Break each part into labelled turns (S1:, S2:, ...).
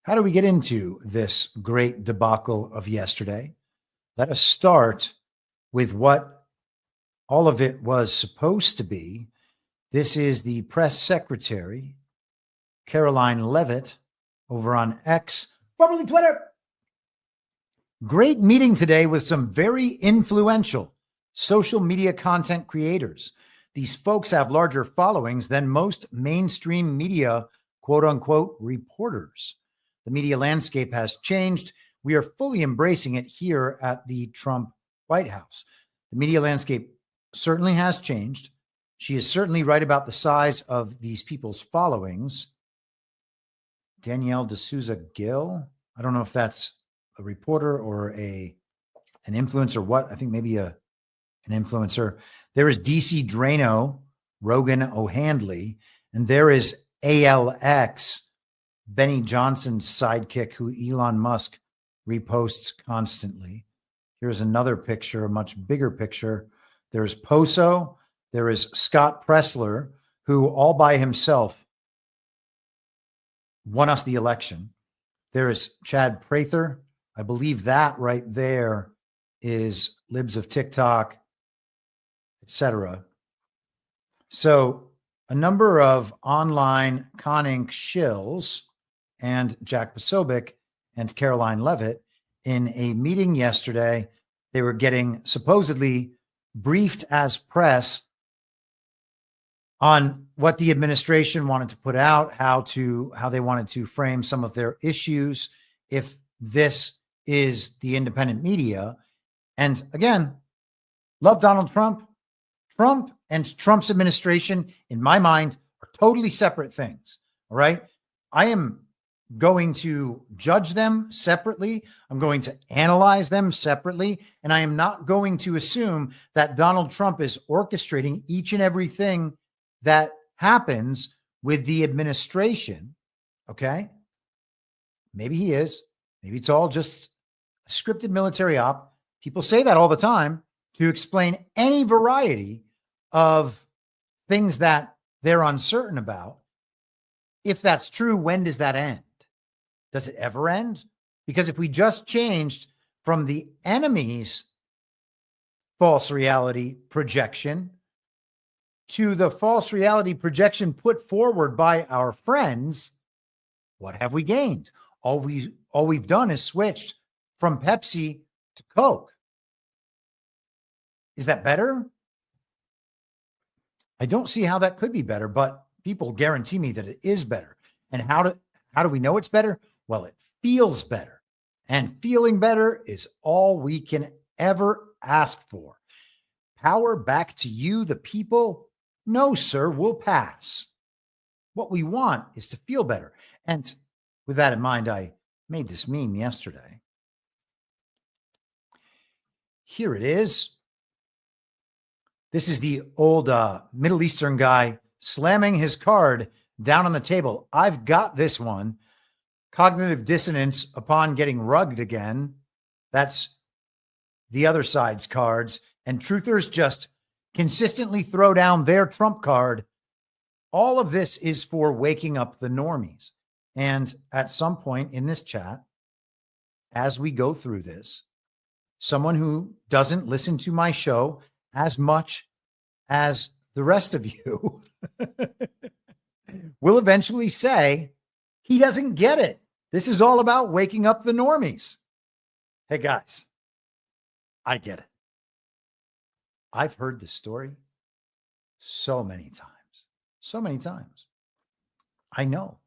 S1: How do we get into this great debacle of yesterday? Let us start with what all of it was supposed to be. This is the press secretary, Caroline Leavitt, over on X, formerly Twitter. Great meeting today with some very influential social media content creators. These folks have larger followings than most mainstream media, quote unquote, reporters. The media landscape has changed. We are fully embracing it here at the Trump White House. The media landscape certainly has changed. She is certainly right about the size of these people's followings. Danielle D'Souza Gill. I don't know if that's a reporter or an influencer. What? I think maybe an influencer. There is DC Drano, Rogan O'Handley, and there is ALX, Benny Johnson's sidekick, who Elon Musk reposts constantly. Here's another picture, a much bigger picture. There's Poso. There is Scott Pressler, who all by himself won us the election. There is Chad Prather. I believe that right there is Libs of TikTok, etc. So a number of online ConInc shills and Jack Posobiec and Caroline Leavitt in a meeting yesterday. They were getting supposedly briefed as press on what the administration wanted to put out, how they wanted to frame some of their issues if this is the independent media. And again, love Donald Trump. Trump and Trump's administration, in my mind, are totally separate things. All right. I am going to judge them separately. I'm going to analyze them separately. And I am not going to assume that Donald Trump is orchestrating each and everything that happens with the administration. Okay. Maybe he is. Maybe it's all just a scripted military op. People say that all the time to explain any variety of things that they're uncertain about. If that's true, when does that end? Does it ever end? Because if we just changed from the enemy's false reality projection to the false reality projection put forward by our friends, what have we gained? All we've done is switched from Pepsi to Coke. Is that better? I don't see how that could be better, but people guarantee me that it is better. And how do we know it's better? Well, it feels better. And feeling better is all we can ever ask for. Power back to you, the people? No, sir, we'll pass. What we want is to feel better. And with that in mind, I made this meme yesterday. Here it is. This is the old Middle Eastern guy slamming his card down on the table. I've got this one. Cognitive dissonance upon getting rugged again. That's the other side's cards. And truthers just consistently throw down their trump card. All of this is for waking up the normies. And at some point in this chat, as we go through this, someone who doesn't listen to my show as much as the rest of you will eventually say he doesn't get it. This is all about waking up the normies. Hey guys, I get it. I've heard this story so many times. I know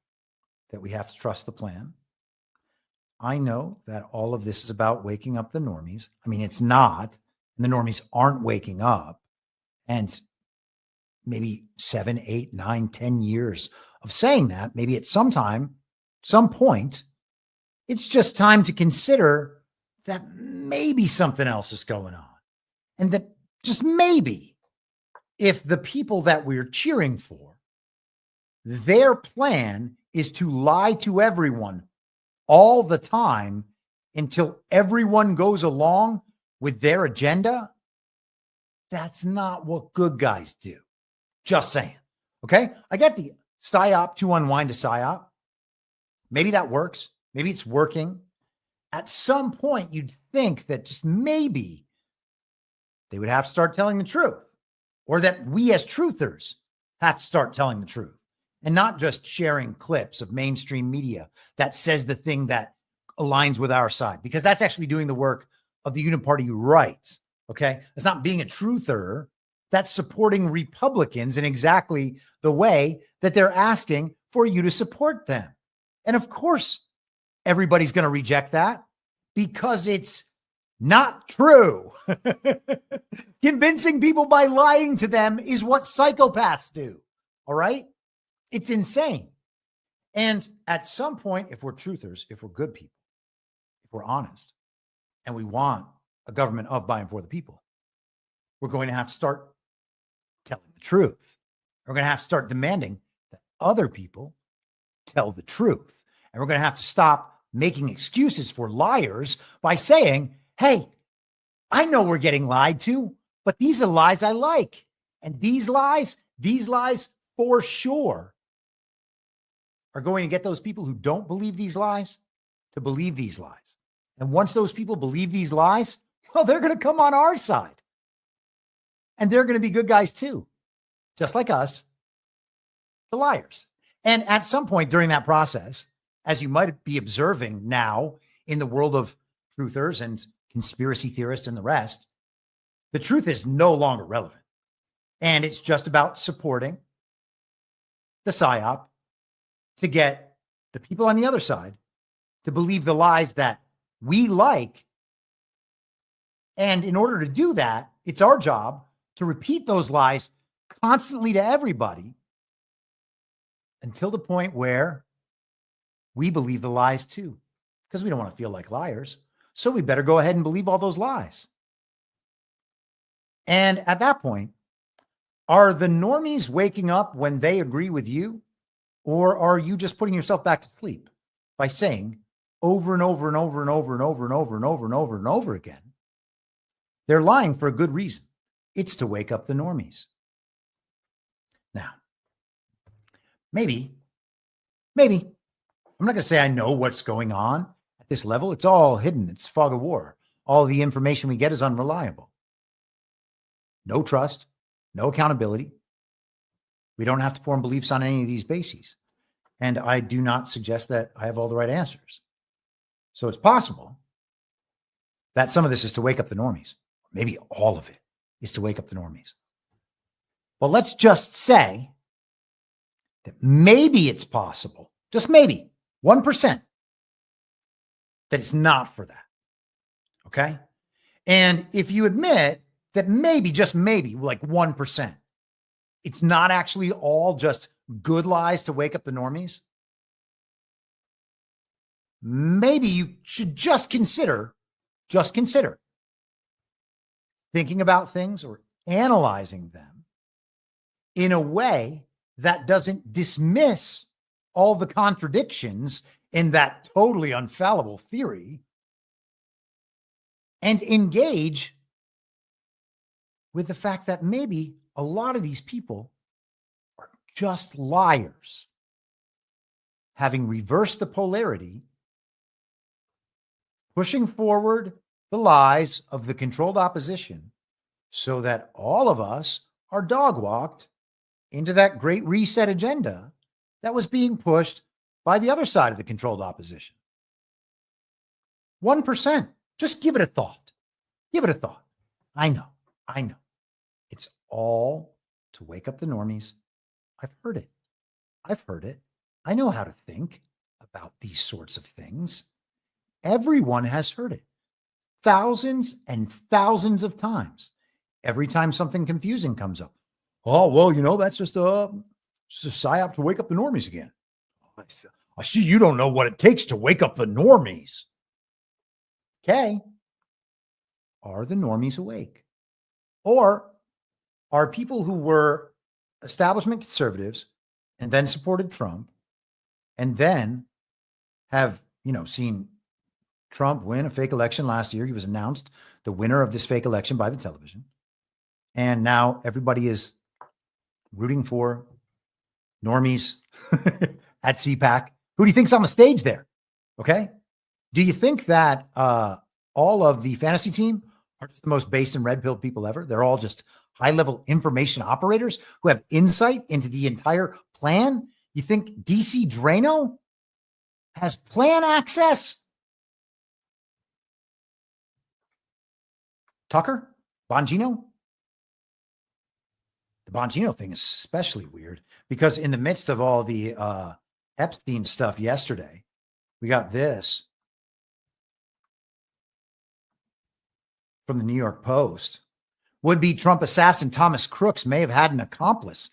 S1: that we have to trust the plan. I know that all of this is about waking up the normies. I mean, it's not. And the normies aren't waking up. And maybe 7, 8, 9, 10 years of saying that, maybe at some point, it's just time to consider that maybe something else is going on. And that just maybe, if the people that we're cheering for, their plan is to lie to everyone all the time until everyone goes along with their agenda, that's not what good guys do. Just saying. Okay? I get the PSYOP to unwind a PSYOP. Maybe that works. Maybe it's working. At some point, you'd think that just maybe they would have to start telling the truth, or that we as truthers have to start telling the truth and not just sharing clips of mainstream media that says the thing that aligns with our side, because that's actually doing the work of the uniparty right. Okay. It's not being a truther. That's supporting Republicans in exactly the way that they're asking for you to support them. And of course, everybody's going to reject that because it's not true. Convincing people by lying to them is what psychopaths do. All right. It's insane. And at some point, if we're truthers, if we're good people, if we're honest, and we want a government of, by, and for the people, we're going to have to start telling the truth. We're going to have to start demanding that other people tell the truth. And we're going to have to stop making excuses for liars by saying, hey, I know we're getting lied to, but these are the lies I like. And these lies for sure are going to get those people who don't believe these lies to believe these lies. And once those people believe these lies, well, they're going to come on our side. And they're going to be good guys too, just like us, the liars. And at some point during that process, as you might be observing now in the world of truthers and conspiracy theorists and the rest, the truth is no longer relevant. And it's just about supporting the PSYOP to get the people on the other side to believe the lies that we like. And in order to do that, it's our job to repeat those lies constantly to everybody until the point where we believe the lies too, because we don't want to feel like liars. So we better go ahead and believe all those lies. And at that point, are the normies waking up when they agree with you? Or are you just putting yourself back to sleep by saying over and over and over and over and over and over and over and over and over again, they're lying for a good reason. It's to wake up the normies. Now, maybe, I'm not going to say I know what's going on at this level. It's all hidden. It's fog of war. All the information we get is unreliable. No trust, no accountability. We don't have to form beliefs on any of these bases. And I do not suggest that I have all the right answers. So it's possible that some of this is to wake up the normies. Maybe all of it is to wake up the normies. But let's just say that maybe it's possible, just maybe 1%, that it's not for that. Okay. And if you admit that maybe, just maybe, like 1%, it's not actually all just good lies to wake up the normies, maybe you should just consider thinking about things or analyzing them in a way that doesn't dismiss all the contradictions in that totally unfallible theory and engage with the fact that maybe a lot of these people are just liars, having reversed the polarity, pushing forward the lies of the controlled opposition so that all of us are dog-walked into that great reset agenda that was being pushed by the other side of the controlled opposition. 1%. Just give it a thought. Give it a thought. I know. It's all to wake up the normies. I've heard it. I know how to think about these sorts of things. Everyone has heard it thousands and thousands of times. Every time something confusing comes up. Oh, well, that's just a psyop to wake up the normies again. I see you don't know what it takes to wake up the normies. Okay. Are the normies awake? Or are people who were establishment conservatives and then supported Trump and then have, seen Trump win a fake election last year? He was announced the winner of this fake election by the television. And now everybody is rooting for normies at CPAC. Who do you think's on the stage there? Okay. Do you think that all of the fantasy team are just the most based and red pilled people ever? They're all just high level information operators who have insight into the entire plan? You think DC Drano has plan access? Tucker? Bongino? The Bongino thing is especially weird because in the midst of all the Epstein stuff yesterday, we got this from the New York Post. Would-be Trump assassin Thomas Crooks may have had an accomplice.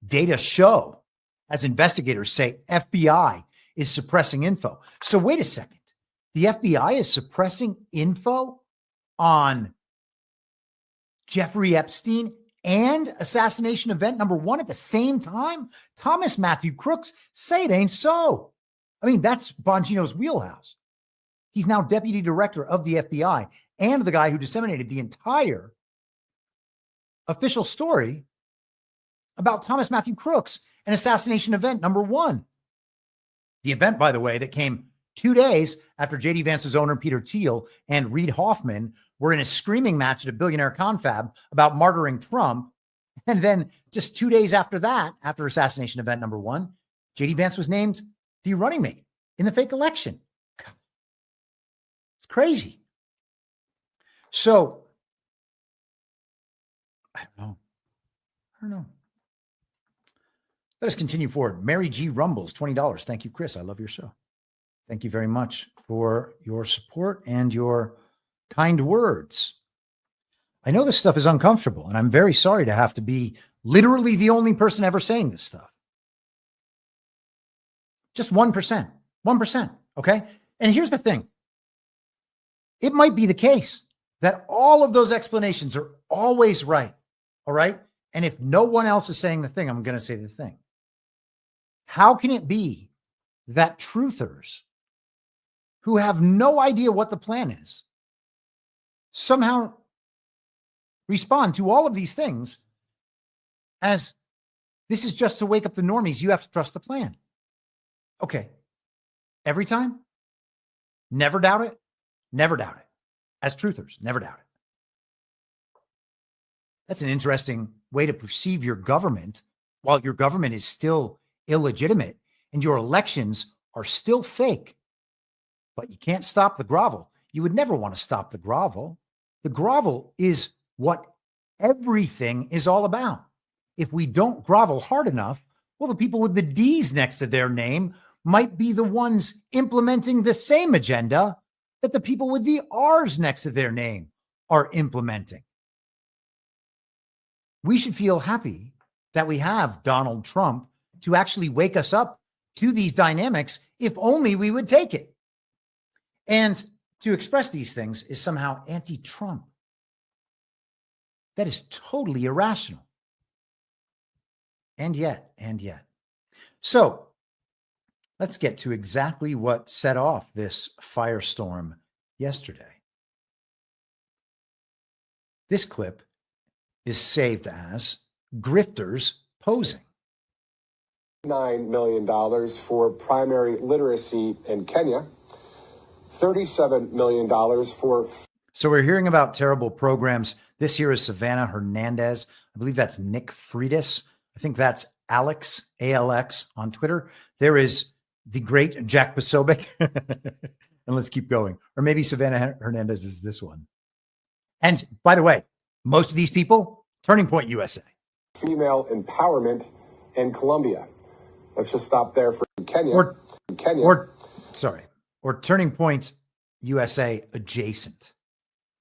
S1: Data show, as investigators say, FBI is suppressing info. So wait a second. The FBI is suppressing info on Jeffrey Epstein and assassination event number one at the same time? Thomas Matthew Crooks, say it ain't so. I mean, that's Bongino's wheelhouse. He's now deputy director of the FBI and the guy who disseminated the entire official story about Thomas Matthew Crooks and assassination event number one. The event, by the way, that came 2 days after J.D. Vance's owner, Peter Thiel, and Reid Hoffman were in a screaming match at a billionaire confab about martyring Trump. And then just 2 days after that, after assassination event number one, J.D. Vance was named the running mate in the fake election. It's crazy. So, I don't know. Let us continue forward. Mary G. Rumbles, $20. Thank you, Chris. I love your show. Thank you very much for your support and your kind words. I know this stuff is uncomfortable, and I'm very sorry to have to be literally the only person ever saying this stuff. Just 1%. 1%. Okay? And here's the thing. It might be the case that all of those explanations are always right. All right? And if no one else is saying the thing, I'm going to say the thing. How can it be that truthers who have no idea what the plan is somehow respond to all of these things as this is just to wake up the normies? You have to trust the plan. Okay. Every time? Never doubt it. Never doubt it. As truthers, never doubt it. That's an interesting way to perceive your government while your government is still illegitimate and your elections are still fake. But you can't stop the grovel. You would never want to stop the grovel. The grovel is what everything is all about. If we don't grovel hard enough, well, the people with the D's next to their name might be the ones implementing the same agenda that the people with the R's next to their name are implementing. We should feel happy that we have Donald Trump to actually wake us up to these dynamics, if only we would take it. And to express these things is somehow anti-Trump. That is totally irrational. And yet. So let's get to exactly what set off this firestorm yesterday. This clip is saved as grifters posing.
S2: $9 million for primary literacy in Kenya. $37 million for...
S1: So we're hearing about terrible programs. This here is Savannah Hernandez. I believe that's Nick Freitas. I think that's Alex, ALX on Twitter. There is the great Jack Posobiec. And let's keep going. Or maybe Savannah Hernandez is this one. And by the way, most of these people, Turning Point USA.
S2: Female empowerment in Colombia. Let's just stop there for Kenya.
S1: Or Turning Point USA adjacent.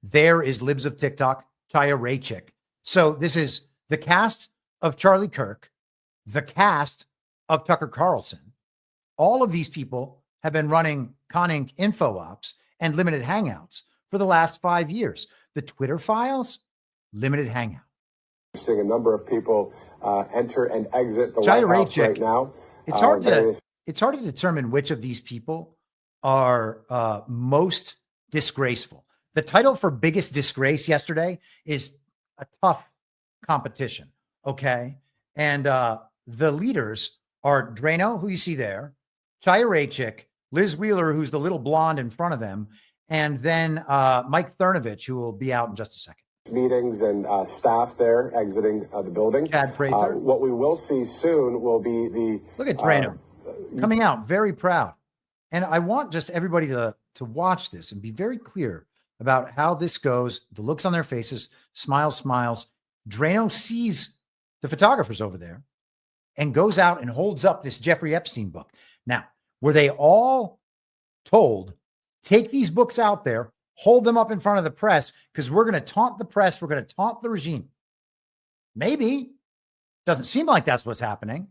S1: There is Libs of TikTok, Chaya Raychick. So this is the cast of Charlie Kirk, the cast of Tucker Carlson. All of these people have been running ConInc info ops and limited hangouts for the last 5 years. The Twitter files, limited hangout.
S2: We're seeing a number of people enter and exit the White House right now.
S1: It's hard to determine which of these people are most disgraceful. The title for biggest disgrace yesterday is a tough competition. Okay. And the leaders are Drano, who you see there, Chaya Raychick, Liz Wheeler, who's the little blonde in front of them, and then Mike Cernovich, who will be out in just a second.
S2: Meetings and staff there exiting the building.
S1: Chad Prather.
S2: What we will see soon will be the...
S1: Look at Drano coming out very proud. And I want just everybody to watch this and be very clear about how this goes, the looks on their faces, smiles. Drano sees the photographers over there and goes out and holds up this Jeffrey Epstein book. Now, were they all told, take these books out there, hold them up in front of the press, because we're going to taunt the press, we're going to taunt the regime? Maybe. Doesn't seem like that's what's happening.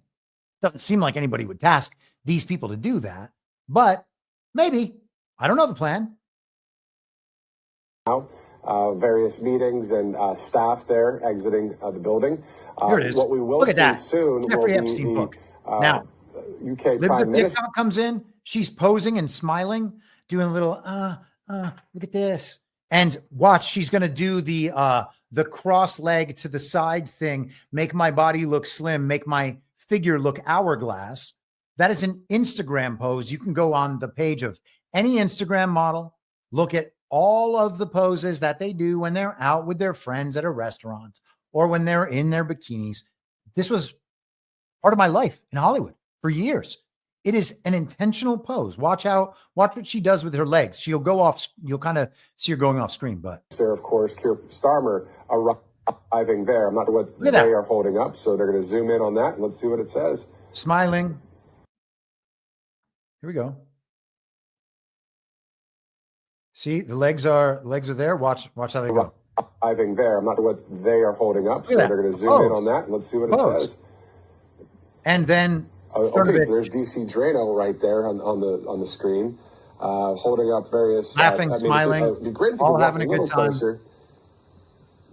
S1: Doesn't seem like anybody would task these people to do that, but maybe. I don't know the plan.
S2: Various meetings and staff there exiting the building.
S1: Here it is.
S2: What we will
S1: Look at
S2: see
S1: that.
S2: soon
S1: Jeffrey
S2: will be
S1: Epstein
S2: the
S1: book. Now,
S2: UK
S1: Libs
S2: Prime
S1: of
S2: Minister.
S1: TikTok comes in. She's posing and smiling, doing a little, look at this. And watch, she's going to do the cross leg to the side thing, make my body look slim, make my figure look hourglass. That is an Instagram pose. You can go on the page of any Instagram model, look at all of the poses that they do when they're out with their friends at a restaurant or when they're in their bikinis. This was part of my life in Hollywood for years. It is an intentional pose. Watch what she does with her legs. She'll go off. You'll kind of see her going off screen, but
S2: There, of course, Keir Starmer arriving there. I'm not sure what they are holding up, so they're going to zoom in on that and let's see what it says.
S1: Smiling. Here we go. See, the legs are there. Watch how they go.
S2: Arriving there. I'm not sure what they are holding up, so they're going to zoom in on that and let's see what it says.
S1: And then
S2: okay, so there's DC Drano right there on the screen, holding up various
S1: laughing, smiling,
S2: it'd be great if
S1: all
S2: you could
S1: having a good time.
S2: Closer.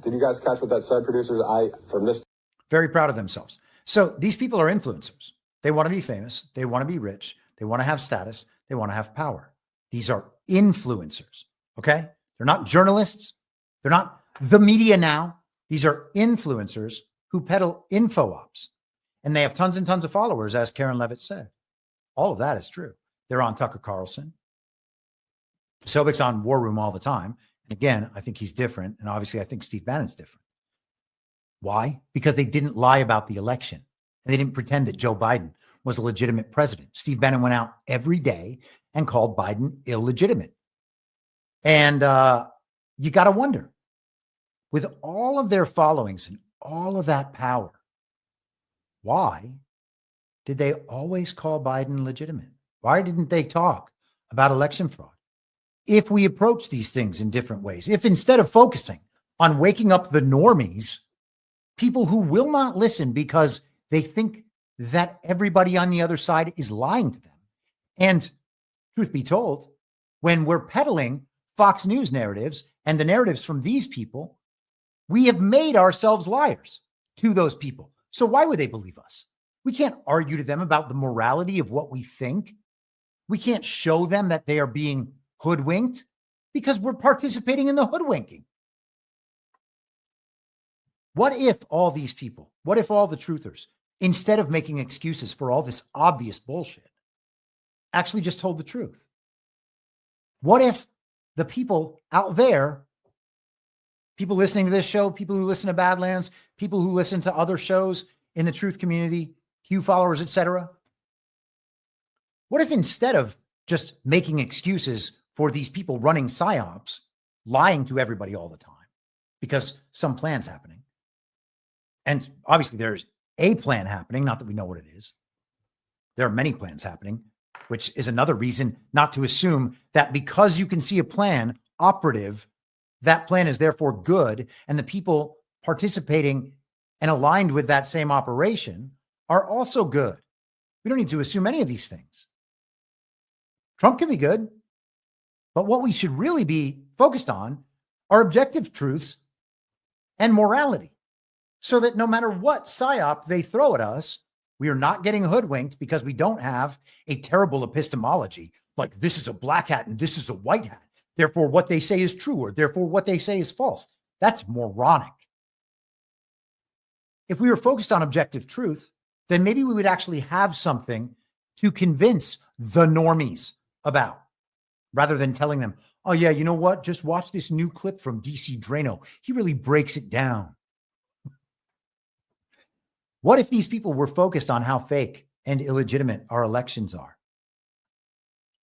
S2: Did you guys catch what that said, producers? From this.
S1: Very proud of themselves. So these people are influencers. They want to be famous. They want to be rich. They want to have status. They want to have power. These are influencers. Okay. They're not journalists. They're not the media now. These are influencers who peddle info ops. And they have tons and tons of followers, as Karen Levitt said. All of that is true. They're on Tucker Carlson. Sobek's on War Room all the time. And again, I think he's different. And obviously, I think Steve Bannon's different. Why? Because they didn't lie about the election. And they didn't pretend that Joe Biden was a legitimate president. Steve Bannon went out every day and called Biden illegitimate. And you got to wonder, with all of their followings and all of that power, why did they always call Biden legitimate? Why didn't they talk about election fraud? If we approach these things in different ways, if instead of focusing on waking up the normies, people who will not listen because they think that everybody on the other side is lying to them. And truth be told, when we're peddling Fox News narratives and the narratives from these people, we have made ourselves liars to those people. So why would they believe us? We can't argue to them about the morality of what we think. We can't show them that they are being hoodwinked because we're participating in the hoodwinking. What if all these people, what if all the truthers, instead of making excuses for all this obvious bullshit, actually just told the truth? What if the people out there, people listening to this show, people who listen to Badlands, people who listen to other shows in the truth community, Q followers, etc. What if instead of just making excuses for these people running psyops, lying to everybody all the time because some plan's happening, and obviously there's a plan happening, not that we know what it is. There are many plans happening, which is another reason not to assume that because you can see a plan operative, that plan is therefore good, and the people participating and aligned with that same operation are also good. We don't need to assume any of these things. Trump can be good, but what we should really be focused on are objective truths and morality, so that no matter what psyop they throw at us, we are not getting hoodwinked because we don't have a terrible epistemology, like this is a black hat and this is a white hat. Therefore, what they say is true, or therefore what they say is false. That's moronic. If we were focused on objective truth, then maybe we would actually have something to convince the normies about, rather than telling them, oh, yeah, you know what? Just watch this new clip from DC Drano. He really breaks it down. What if these people were focused on how fake and illegitimate our elections are?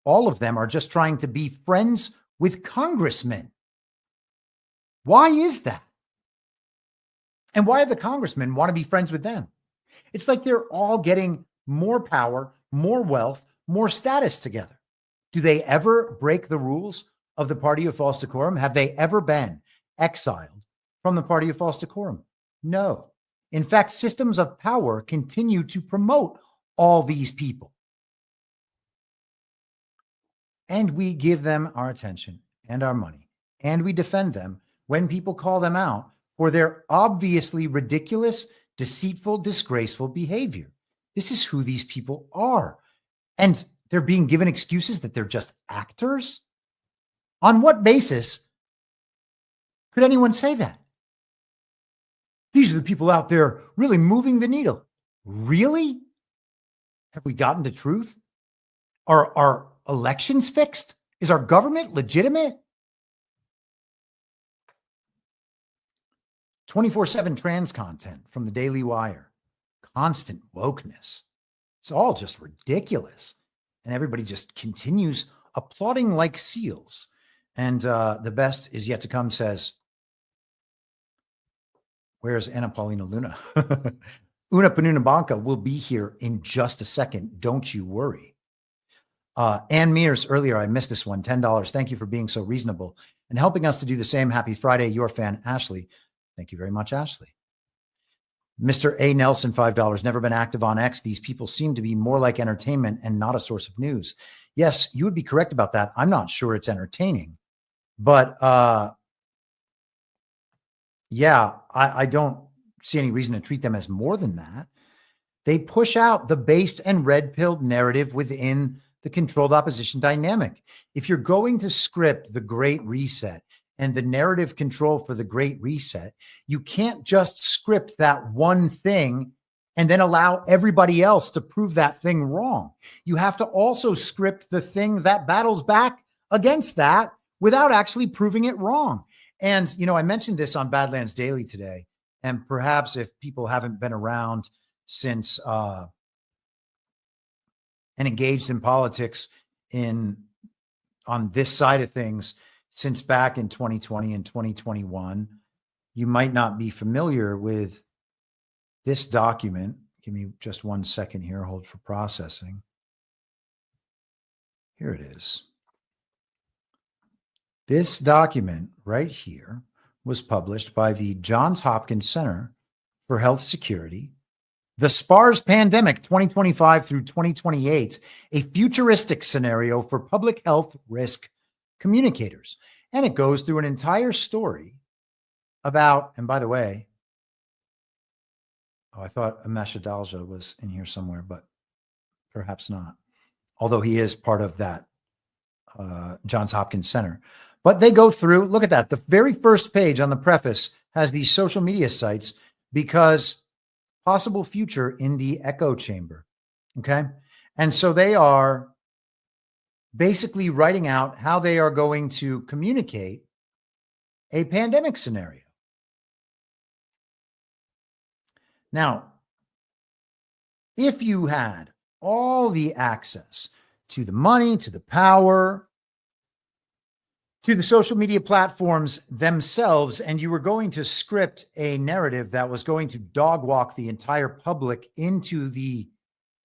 S1: All of them are just trying to be friends with congressmen. Why is that? And why do the congressmen want to be friends with them? It's like they're all getting more power, more wealth, more status together. Do they ever break the rules of the party of false decorum? Have they ever been exiled from the party of false decorum? No. In fact, systems of power continue to promote all these people. And we give them our attention and our money, and we defend them when people call them out for their obviously ridiculous, deceitful, disgraceful behavior. This is who these people are. And they're being given excuses that they're just actors? On what basis could anyone say that? These are the people out there really moving the needle. Really? Have we gotten to truth? Are our elections fixed? Is our government legitimate? 24/7 trans content from the Daily Wire. Constant wokeness. It's all just ridiculous. And everybody just continues applauding like seals. And the best is yet to come, says, where's Anna Paulina Luna? Una Panuna Banca will be here in just a second. Don't you worry. Ann Mears, earlier, I missed this one, $10. Thank you for being so reasonable and helping us to do the same. Happy Friday, your fan, Ashley. Thank you very much, Ashley. Mr. A. Nelson, $5. Never been active on X. These people seem to be more like entertainment and not a source of news. Yes, you would be correct about that. I'm not sure it's entertaining, but yeah, I don't see any reason to treat them as more than that. They push out the based and red-pilled narrative within the controlled opposition dynamic. If you're going to script the Great Reset and the narrative control for the Great Reset, you can't just script that one thing and then allow everybody else to prove that thing wrong. You have to also script the thing that battles back against that without actually proving it wrong. And, you know, I mentioned this on Badlands Daily today, and perhaps if people haven't been around since and engaged in politics on this side of things since back in 2020 and 2021, you might not be familiar with this document. Give me just 1 second here. Hold for processing. Here it is. This document right here was published by the Johns Hopkins Center for Health Security, the SPARS Pandemic 2025 through 2028, a futuristic scenario for public health risk communicators. And it goes through an entire story about, and by the way, I thought Amesh Adalja was in here somewhere, but perhaps not, although he is part of that Johns Hopkins Center. But they go through, look at that. The very first page on the preface has these social media sites because possible future in the echo chamber. Okay. And so they are basically writing out how they are going to communicate a pandemic scenario. Now, if you had all the access to the money, to the power, to the social media platforms themselves, and you were going to script a narrative that was going to dog walk the entire public into the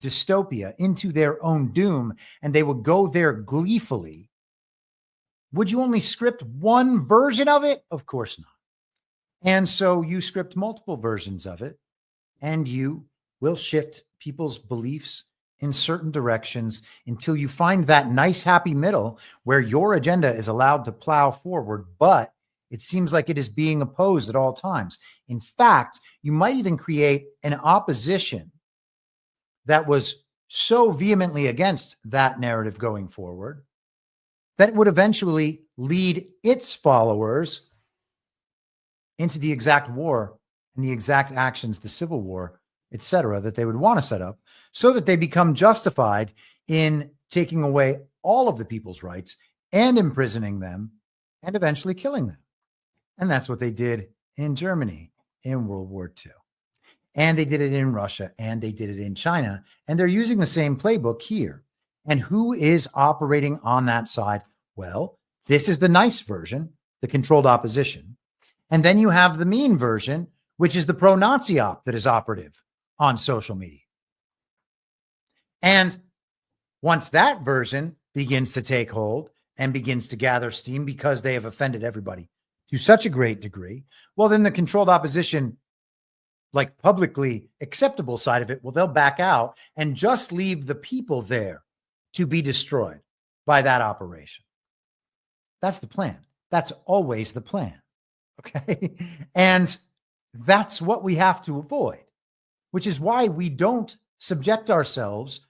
S1: dystopia, into their own doom, and they would go there gleefully, would you only script one version of it? Of course not. And so you script multiple versions of it, and you will shift people's beliefs in certain directions until you find that nice happy middle where your agenda is allowed to plow forward, but it seems like it is being opposed at all times. In fact, you might even create an opposition that was so vehemently against that narrative going forward that it would eventually lead its followers into the exact war and the exact actions, the civil war, etc., that they would want to set up, so that they become justified in taking away all of the people's rights and imprisoning them and eventually killing them. And that's what they did in Germany in World War II. And they did it in Russia, and they did it in China. And they're using the same playbook here. And who is operating on that side? Well, this is the nice version, the controlled opposition. And then you have the mean version, which is the pro-Nazi op that is operative on social media. And once that version begins to take hold and begins to gather steam because they have offended everybody to such a great degree, well, then the controlled opposition, like publicly acceptable side of it, well, they'll back out and just leave the people there to be destroyed by that operation. That's the plan. That's always the plan. Okay. And that's what we have to avoid, which is why we don't subject ourselves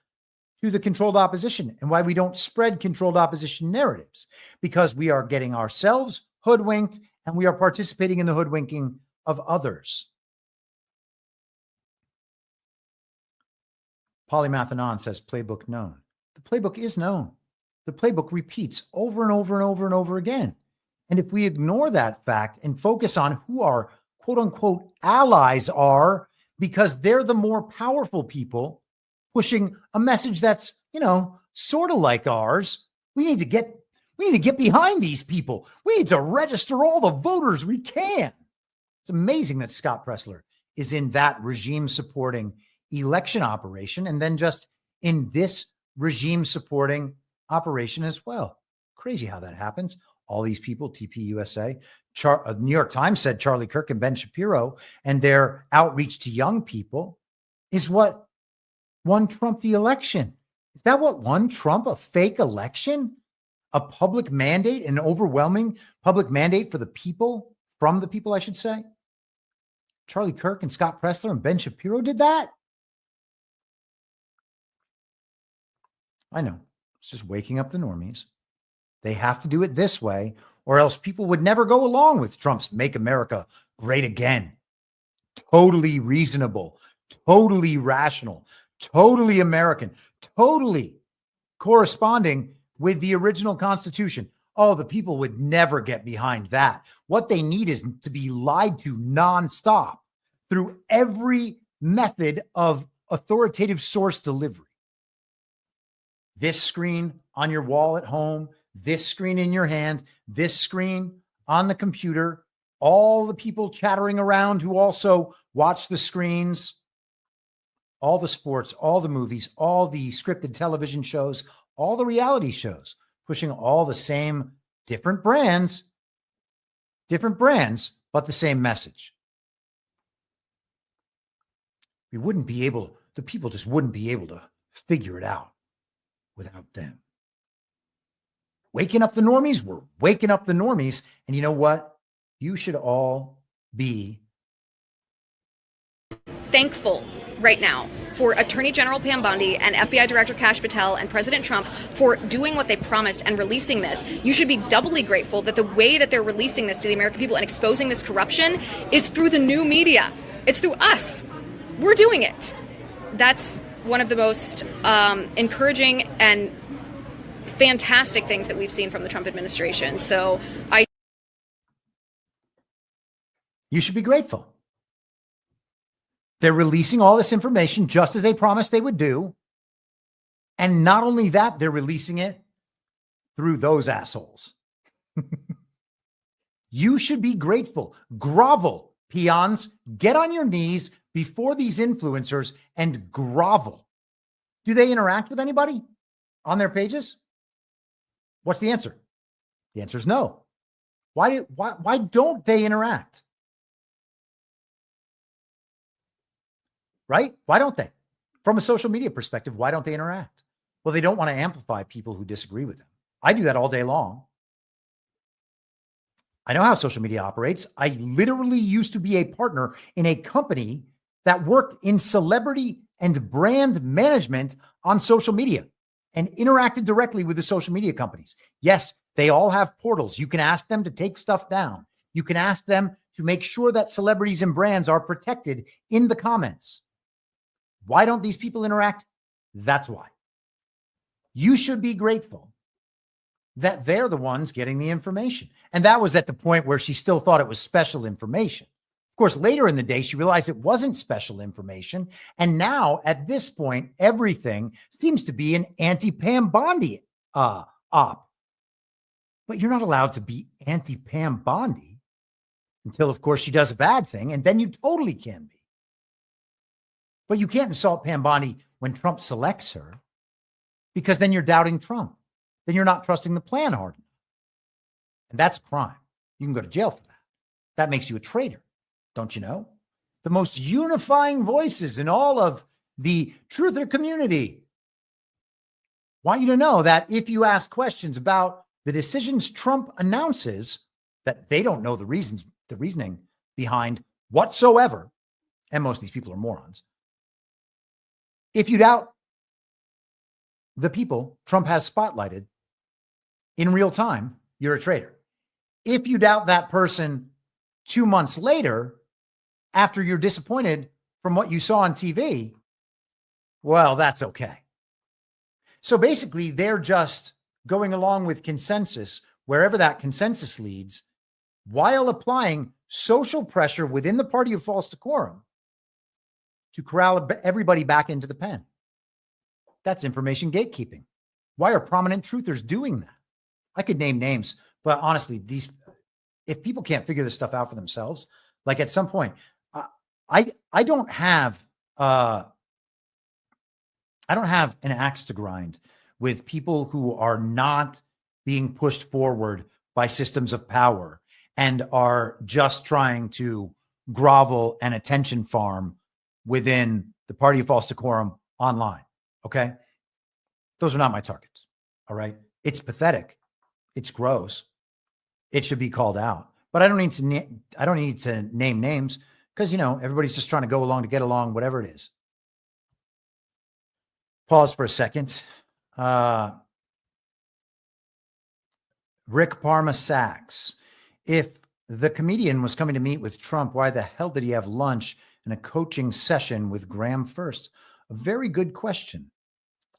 S1: to the controlled opposition and why we don't spread controlled opposition narratives, because we are getting ourselves hoodwinked and we are participating in the hoodwinking of others. Polymathanon says playbook known. The playbook is known. The playbook repeats over and over and over and over again. And if we ignore that fact and focus on who our quote unquote allies are, because they're the more powerful people pushing a message that's, sort of like ours, we need to get behind these people. We need to register all the voters we can. It's amazing that Scott Pressler is in that regime supporting election operation and then just in this regime supporting operation as well. Crazy how that happens. All these people, TPUSA, New York Times said Charlie Kirk and Ben Shapiro and their outreach to young people is what won Trump the election. Is that what won Trump a fake election? A public mandate, an overwhelming public mandate for the people, from the people, I should say. Charlie Kirk and Scott Pressler and Ben Shapiro did that? I know. It's just waking up the normies. They have to do it this way, or else people would never go along with Trump's Make America Great Again. Totally reasonable, totally rational, totally American, totally corresponding with the original Constitution. Oh, the people would never get behind that. What they need is to be lied to nonstop through every method of authoritative source delivery. This screen on your wall at home, this screen in your hand, this screen on the computer, all the people chattering around who also watch the screens, all the sports, all the movies, all the scripted television shows, all the reality shows, pushing all the same different brands, but the same message. The people just wouldn't be able to figure it out without them. Waking up the normies, we're waking up the normies. And you know what? You should all be
S3: thankful right now for Attorney General Pam Bondi and FBI Director Kash Patel and President Trump for doing what they promised and releasing this. You should be doubly grateful that the way that they're releasing this to the American people and exposing this corruption is through the new media. It's through us. We're doing it. That's one of the most encouraging and fantastic things that we've seen from the Trump administration. So
S1: you should be grateful. They're releasing all this information just as they promised they would do. And not only that, they're releasing it through those assholes. You should be grateful. Grovel, peons. Get on your knees before these influencers and grovel. Do they interact with anybody on their pages? What's the answer? The answer is no. Why don't they interact? Right? Why don't they? From a social media perspective, why don't they interact? Well, they don't want to amplify people who disagree with them. I do that all day long. I know how social media operates. I literally used to be a partner in a company that worked in celebrity and brand management on social media and interacted directly with the social media companies. Yes, they all have portals. You can ask them to take stuff down. You can ask them to make sure that celebrities and brands are protected in the comments. Why don't these people interact? That's why. You should be grateful that they're the ones getting the information. And that was at the point where she still thought it was special information. Of course, later in the day, she realized it wasn't special information. And now at this point, everything seems to be an anti-Pam Bondi op. But you're not allowed to be anti-Pam Bondi until, of course, she does a bad thing. And then you totally can be. But you can't insult Pam Bondi when Trump selects her, because then you're doubting Trump. Then you're not trusting the plan hard enough. And that's a crime. You can go to jail for that. That makes you a traitor, don't you know? The most unifying voices in all of the truther community want you to know that if you ask questions about the decisions Trump announces that they don't know the reasoning behind whatsoever, and most of these people are morons. If you doubt the people Trump has spotlighted in real time, you're a traitor. If you doubt that person 2 months later, after you're disappointed from what you saw on TV, well, that's okay. So basically, they're just going along with consensus, wherever that consensus leads, while applying social pressure within the party of false decorum to corral everybody back into the pen. That's information gatekeeping. Why are prominent truthers doing that? I could name names, but honestly, if people can't figure this stuff out for themselves, like at some point, I don't have an axe to grind with people who are not being pushed forward by systems of power and are just trying to grovel and attention farm within the party of false decorum online. Okay. Those are not my targets. All right. It's pathetic. It's gross. It should be called out, but I don't need to name names because, everybody's just trying to go along to get along, whatever it is. Pause for a second. Rick Parma Sachs. If the comedian was coming to meet with Trump, why the hell did he have lunch and a coaching session with Graham first? A very good question.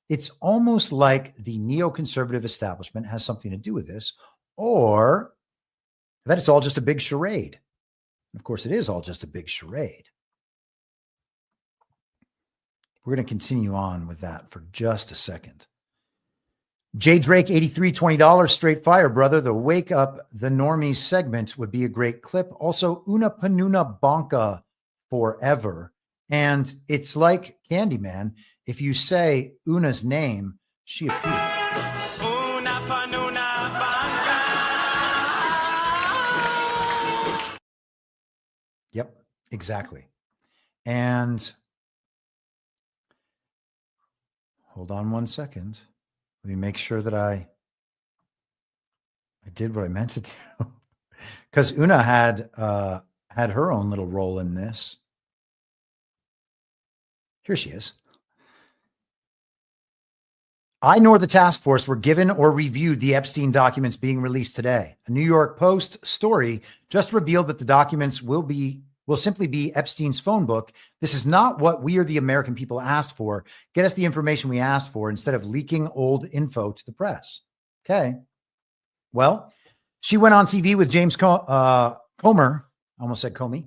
S1: It's almost like the neoconservative establishment has something to do with this, or that it's all just a big charade. Of course, it is all just a big charade. We're going to continue on with that for just a second. Jay Drake, 83, $20, straight fire, brother. The Wake Up the Normies segment would be a great clip. Also, Una Panuna Bonka forever. And it's like Candyman. If you say Una's name, she appears. Una Panuna Bonka. Yep, exactly. And hold on one second. Let me make sure that I did what I meant to do. Because Una had her own little role in this. Here she is. I nor the task force were given or reviewed the Epstein documents being released today. A New York Post story just revealed that the documents will simply be Epstein's phone book. This is not what we or the American people asked for. Get us the information we asked for instead of leaking old info to the press. Okay. Well, she went on TV with James Comer, I almost said Comey,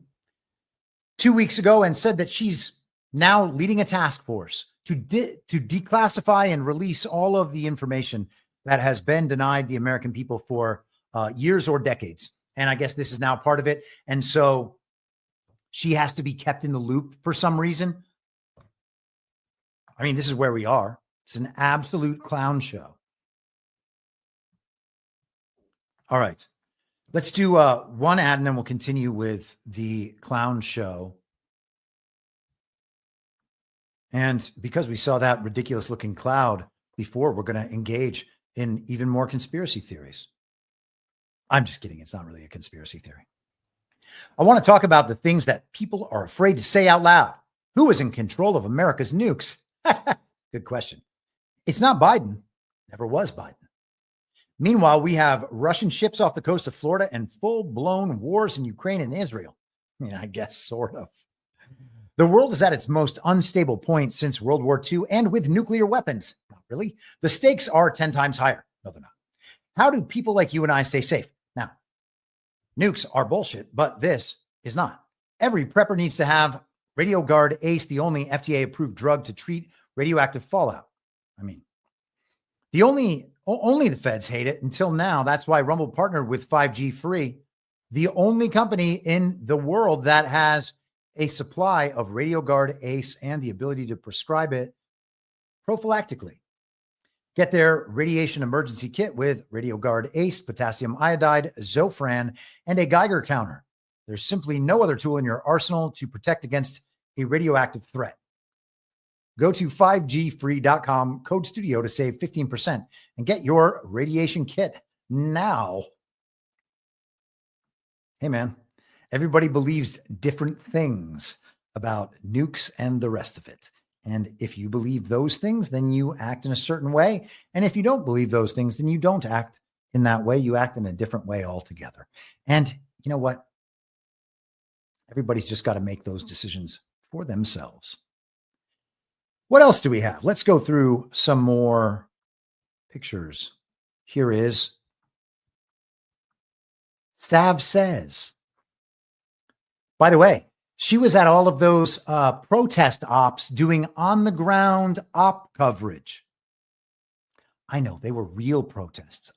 S1: 2 weeks ago and said that she's now leading a task force to declassify and release all of the information that has been denied the American people for years or decades. And I guess this is now part of it. And so she has to be kept in the loop for some reason. I mean, this is where we are. It's an absolute clown show. All right. Let's do one ad and then we'll continue with the clown show. And because we saw that ridiculous looking cloud before, we're going to engage in even more conspiracy theories. I'm just kidding. It's not really a conspiracy theory. I want to talk about the things that people are afraid to say out loud. Who is in control of America's nukes? Good question. It's not Biden. Never was Biden. Meanwhile, we have Russian ships off the coast of Florida and full-blown wars in Ukraine and Israel. I mean, I guess sort of. The world is at its most unstable point since World War II and with nuclear weapons. Not really. The stakes are 10 times higher. No, they're not. How do people like you and I stay safe? Now, nukes are bullshit, but this is not. Every prepper needs to have RadioGuard Ace, the only FDA-approved drug to treat radioactive fallout. I mean, only the feds hate it until now. That's why Rumble partnered with 5G Free, the only company in the world that has a supply of RadioGuard Ace and the ability to prescribe it prophylactically. Get their radiation emergency kit with RadioGuard Ace, potassium iodide, Zofran, and a Geiger counter. There's simply no other tool in your arsenal to protect against a radioactive threat. Go to 5gfree.com, code studio to save 15% and get your radiation kit now. Hey, man, everybody believes different things about nukes and the rest of it. And if you believe those things, then you act in a certain way. And if you don't believe those things, then you don't act in that way. You act in a different way altogether. And you know what? Everybody's just got to make those decisions for themselves. What else do we have? Let's go through some more pictures. Here is Sav Says. By the way, she was at all of those protest ops doing on-the-ground op coverage. I know they were real protests.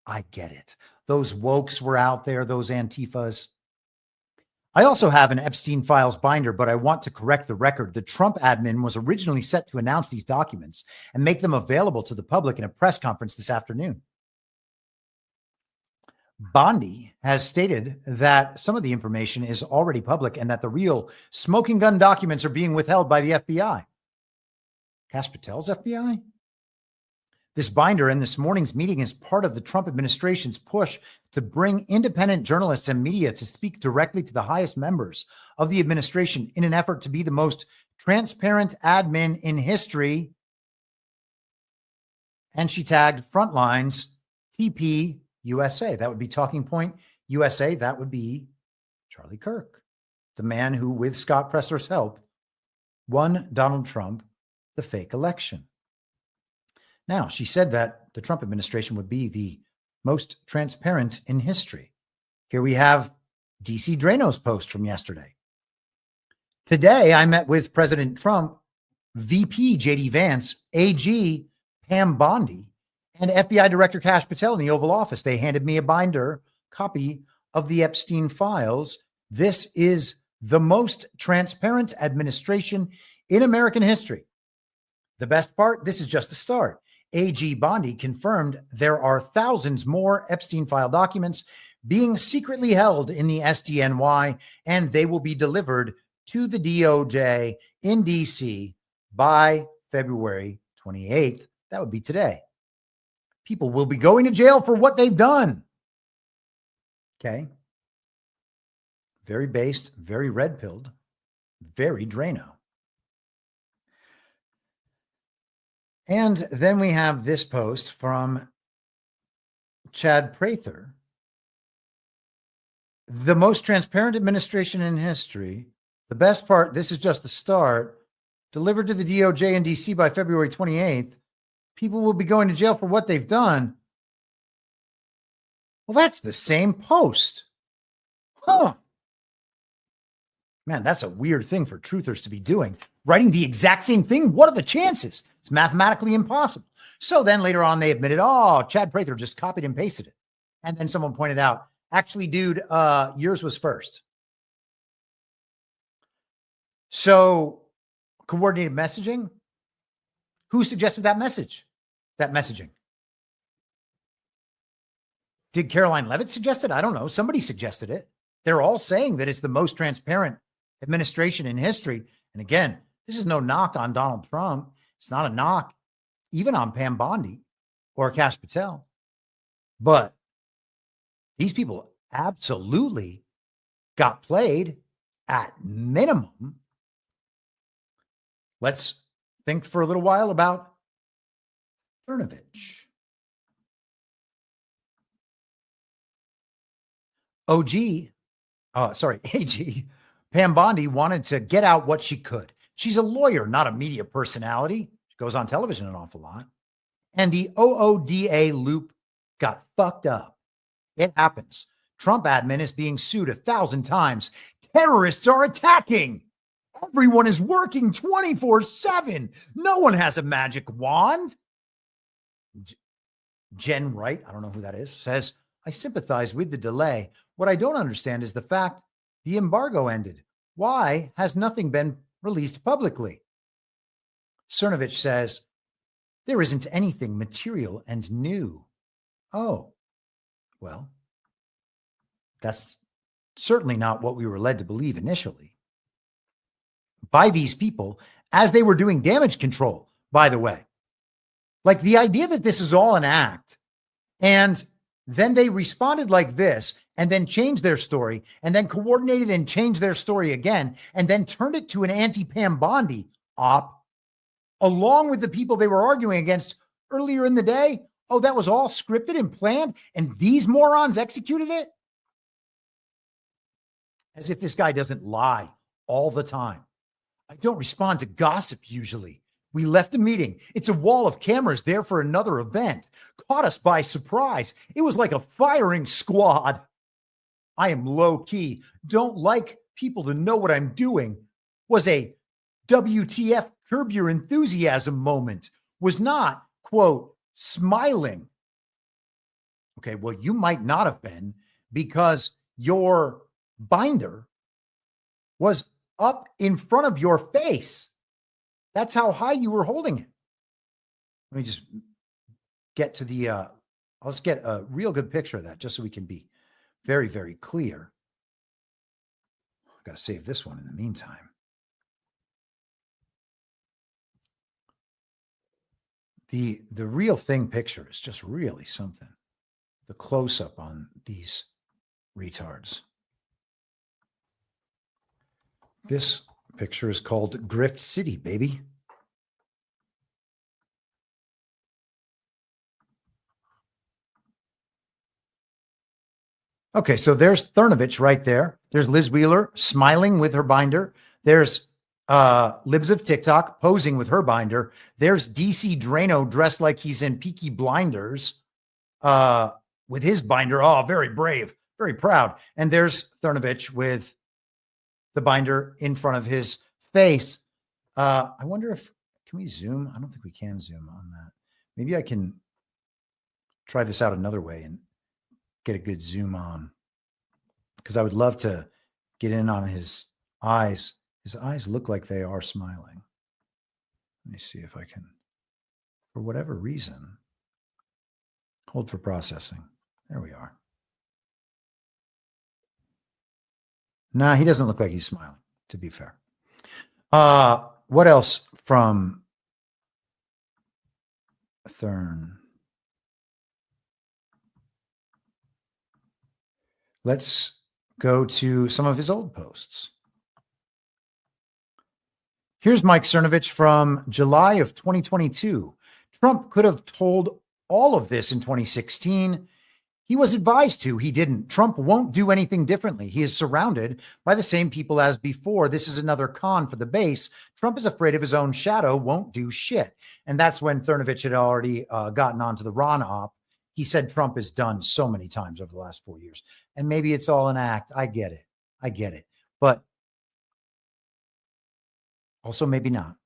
S1: I get it. Those wokes were out there, those Antifas. I also have an Epstein Files binder, but I want to correct the record. The Trump admin was originally set to announce these documents and make them available to the public in a press conference this afternoon. Bondi has stated that some of the information is already public and that the real smoking gun documents are being withheld by the FBI. Kash Patel's FBI? This binder and this morning's meeting is part of the Trump administration's push to bring independent journalists and media to speak directly to the highest members of the administration in an effort to be the most transparent admin in history. And she tagged Frontlines TP USA. That would be Talking Point USA. That would be Charlie Kirk, the man who, with Scott Presler's help, won Donald Trump the fake election. Now, she said that the Trump administration would be the most transparent in history. Here we have DC Drano's post from yesterday. Today, I met with President Trump, VP JD Vance, AG Pam Bondi, and FBI Director Kash Patel in the Oval Office. They handed me a binder copy of the Epstein Files. This is the most transparent administration in American history. The best part, this is just the start. AG Bondi confirmed there are thousands more Epstein file documents being secretly held in the SDNY, and they will be delivered to the DOJ in DC by February 28th. That would be today. People will be going to jail for what they've done. Okay. Very based, very red-pilled, very Drano. And then we have this post from Chad Prather. The most transparent administration in history. The best part, this is just the start. Delivered to the DOJ in DC by February 28th. People will be going to jail for what they've done. Well, that's the same post. Huh. Man, that's a weird thing for truthers to be doing. Writing the exact same thing? What are the chances? It's mathematically impossible. So then later on, they admitted, oh, Chad Prather just copied and pasted it. And then someone pointed out, actually, dude, yours was first. So coordinated messaging. Who suggested that message? That messaging? Did Caroline Leavitt suggest it? I don't know. Somebody suggested it. They're all saying that it's the most transparent administration in history. And again, this is no knock on Donald Trump. It's not a knock even on Pam Bondi or Kash Patel. But these people absolutely got played at minimum. Let's think for a little while about Cernovich. AG, Pam Bondi wanted to get out what she could. She's a lawyer, not a media personality. She goes on television an awful lot. And the OODA loop got fucked up. It happens. Trump admin is being sued 1,000 times. Terrorists are attacking. Everyone is working 24/7. No one has a magic wand. Jen Wright, I don't know who that is, says, I sympathize with the delay. What I don't understand is the fact the embargo ended. Why has nothing been released publicly? Cernovich says, there isn't anything material and new. Oh, well, that's certainly not what we were led to believe initially by these people as they were doing damage control, by the way. Like the idea that this is all an act, and then they responded like this and then changed their story and then coordinated and changed their story again and then turned it to an anti-Pam Bondi op along with the people they were arguing against earlier in the day. Oh, that was all scripted and planned and these morons executed it? As if this guy doesn't lie all the time. I don't respond to gossip usually. We left a meeting. It's a wall of cameras there for another event. Caught us by surprise. It was like a firing squad. I am low key. Don't like people to know what I'm doing. Was a WTF curb your enthusiasm moment. Was not, quote, smiling. Okay, well, you might not have been because your binder was up in front of your face. That's how high you were holding it. Let me just get to the, let's get a real good picture of that just so we can be very, very clear. I've got to save this one in the meantime. The real thing picture is just really something. The close-up on these retards. This picture is called Grift City, baby. Okay, so there's Cernovich right there. There's Liz Wheeler smiling with her binder. There's Libs of TikTok posing with her binder. There's DC Drano dressed like he's in Peaky Blinders with his binder. Oh, very brave, very proud. And there's Cernovich with the binder in front of his face. I wonder if, can we zoom? I don't think we can zoom on that. Maybe I can try this out another way and get a good zoom on, because I would love to get in on his eyes. His eyes look like they are smiling. Let me see if I can, for whatever reason, hold for processing. There we are. Nah, he doesn't look like he's smiling, to be fair. What else from Thurn? Let's go to some of his old posts. Here's Mike Cernovich from July of 2022. Trump could have told all of this in 2016. He was advised to. He didn't. Trump won't do anything differently. He is surrounded by the same people as before. This is another con for the base. Trump is afraid of his own shadow, won't do shit. And that's when Cernovich had already gotten onto the Ron op. He said Trump is done so many times over the last 4 years. And maybe it's all an act. I get it. I get it. But also maybe not.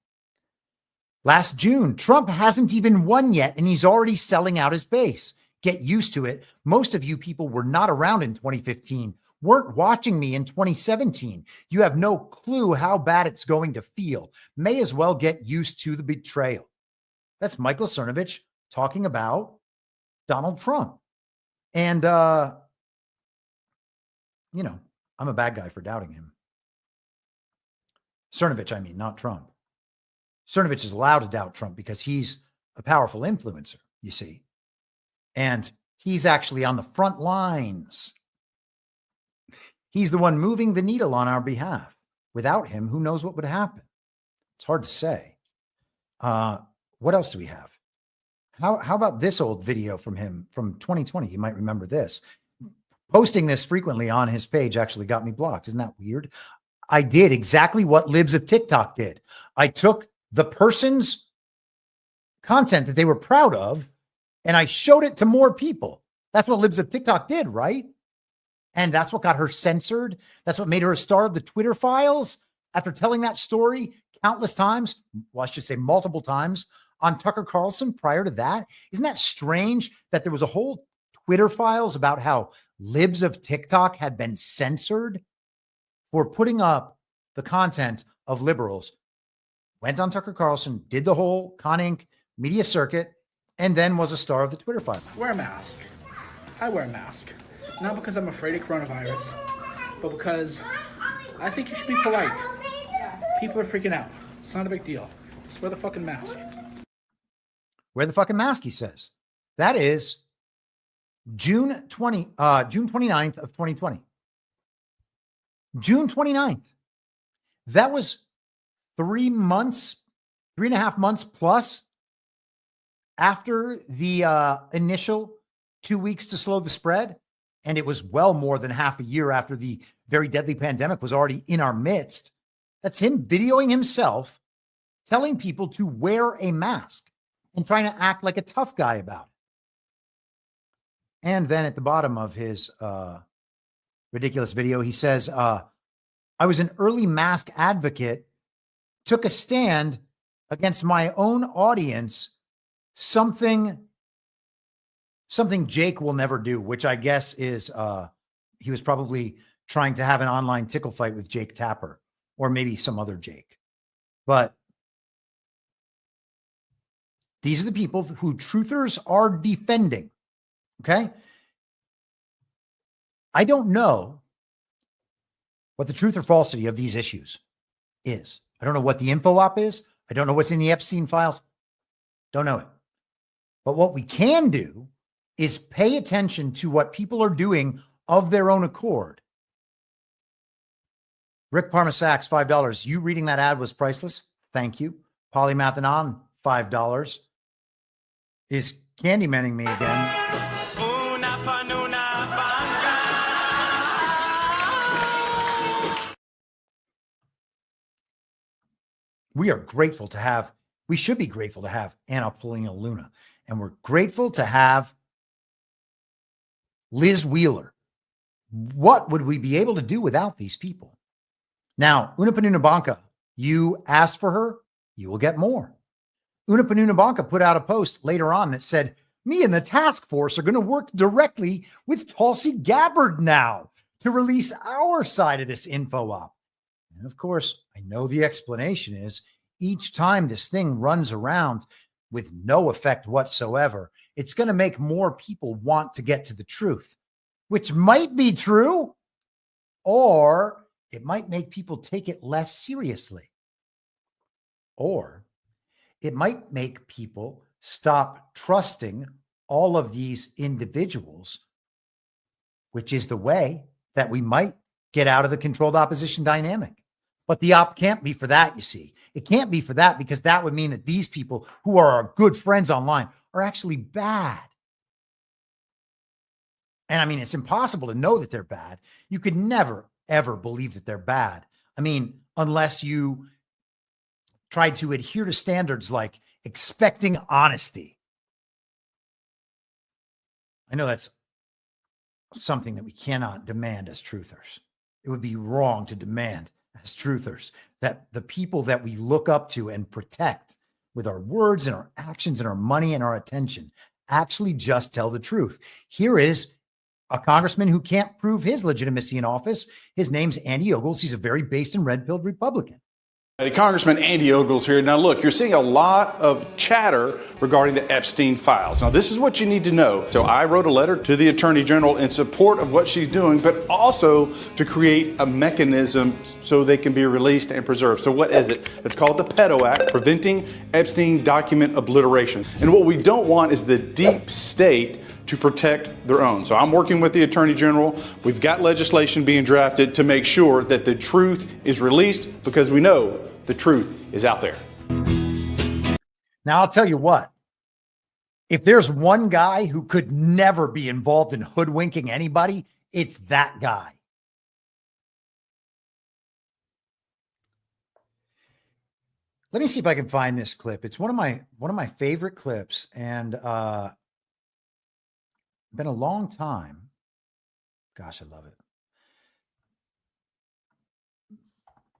S1: Last June, Trump hasn't even won yet, and he's already selling out his base. Get used to it. Most of you people were not around in 2015, weren't watching me in 2017. You have no clue how bad it's going to feel. May as well get used to the betrayal. That's Michael Cernovich talking about Donald Trump. And, you know, I'm a bad guy for doubting him. Cernovich, I mean, not Trump. Cernovich is allowed to doubt Trump because he's a powerful influencer, you see. And he's actually on the front lines. He's the one moving the needle on our behalf. Without him, who knows what would happen? It's hard to say. What else do we have? How about this old video from him from 2020? You might remember this. Posting this frequently on his page actually got me blocked. Isn't that weird? I did exactly what Libs of TikTok did. I took the person's content that they were proud of and I showed it to more people. That's what Libs of TikTok did, right? And that's what got her censored. That's what made her a star of the Twitter files after telling that story countless times. Well, I should say multiple times on Tucker Carlson prior to that. Isn't that strange that there was a whole Twitter files about how Libs of TikTok had been censored for putting up the content of liberals? Went on Tucker Carlson, did the whole ConInc media circuit, and then was a star of the Twitter file.
S4: Wear a mask. I wear a mask. Not because I'm afraid of coronavirus, but because I think you should be polite. People are freaking out. It's not a big deal. Just wear the fucking mask.
S1: Wear the fucking mask, he says. That is June 29th of 2020. June 29th. That was 3.5 months plus after the initial 2 weeks to slow the spread. And it was well more than half a year after the very deadly pandemic was already in our midst. That's him videoing himself, telling people to wear a mask and trying to act like a tough guy about it. And then at the bottom of his ridiculous video, he says, I was an early mask advocate, took a stand against my own audience, something Jake will never do, which I guess is he was probably trying to have an online tickle fight with Jake Tapper or maybe some other Jake. But these are the people who truthers are defending. Okay. I don't know what the truth or falsity of these issues is. I don't know what the info op is. I don't know what's in the Epstein files. Don't know it. But what we can do is pay attention to what people are doing of their own accord. Rick Parmasax, $5. You reading that ad was priceless. Thank you. Polymathanon, $5. Is Candymaning me again. We are grateful to have, we should be grateful to have Anna Polina Luna. And we're grateful to have Liz Wheeler. What would we be able to do without these people? Now, Una Panunabanca, you asked for her, you will get more. Una Panunabanca put out a post later on that said, me and the task force are going to work directly with Tulsi Gabbard now to release our side of this info op. And of course, I know the explanation is each time this thing runs around with no effect whatsoever, it's going to make more people want to get to the truth, which might be true, or it might make people take it less seriously, or it might make people stop trusting all of these individuals, which is the way that we might get out of the controlled opposition dynamic. But the op can't be for that, you see. It can't be for that because that would mean that these people who are our good friends online are actually bad. And I mean, it's impossible to know that they're bad. You could never, ever believe that they're bad. I mean, unless you try to adhere to standards like expecting honesty. I know that's something that we cannot demand as truthers. It would be wrong to demand as truthers that the people that we look up to and protect with our words and our actions and our money and our attention actually just tell the truth. Here is a congressman who can't prove his legitimacy in office. His name's Andy Ogles. He's a very based and red-pilled Republican.
S5: Congressman Andy Ogles here. Now, look, you're seeing a lot of chatter regarding the Epstein Files. Now, this is what you need to know. So I wrote a letter to the Attorney General in support of what she's doing, but also to create a mechanism so they can be released and preserved. So what is it? It's called the PEDO Act, Preventing Epstein Document Obliteration. And what we don't want is the deep state to protect their own. So I'm working with the Attorney General. We've got legislation being drafted to make sure that the truth is released because we know the truth is out there.
S1: Now, I'll tell you what, if there's one guy who could never be involved in hoodwinking anybody, it's that guy. Let me see if I can find this clip. It's one of my favorite clips, and been a long time. Gosh, I love it.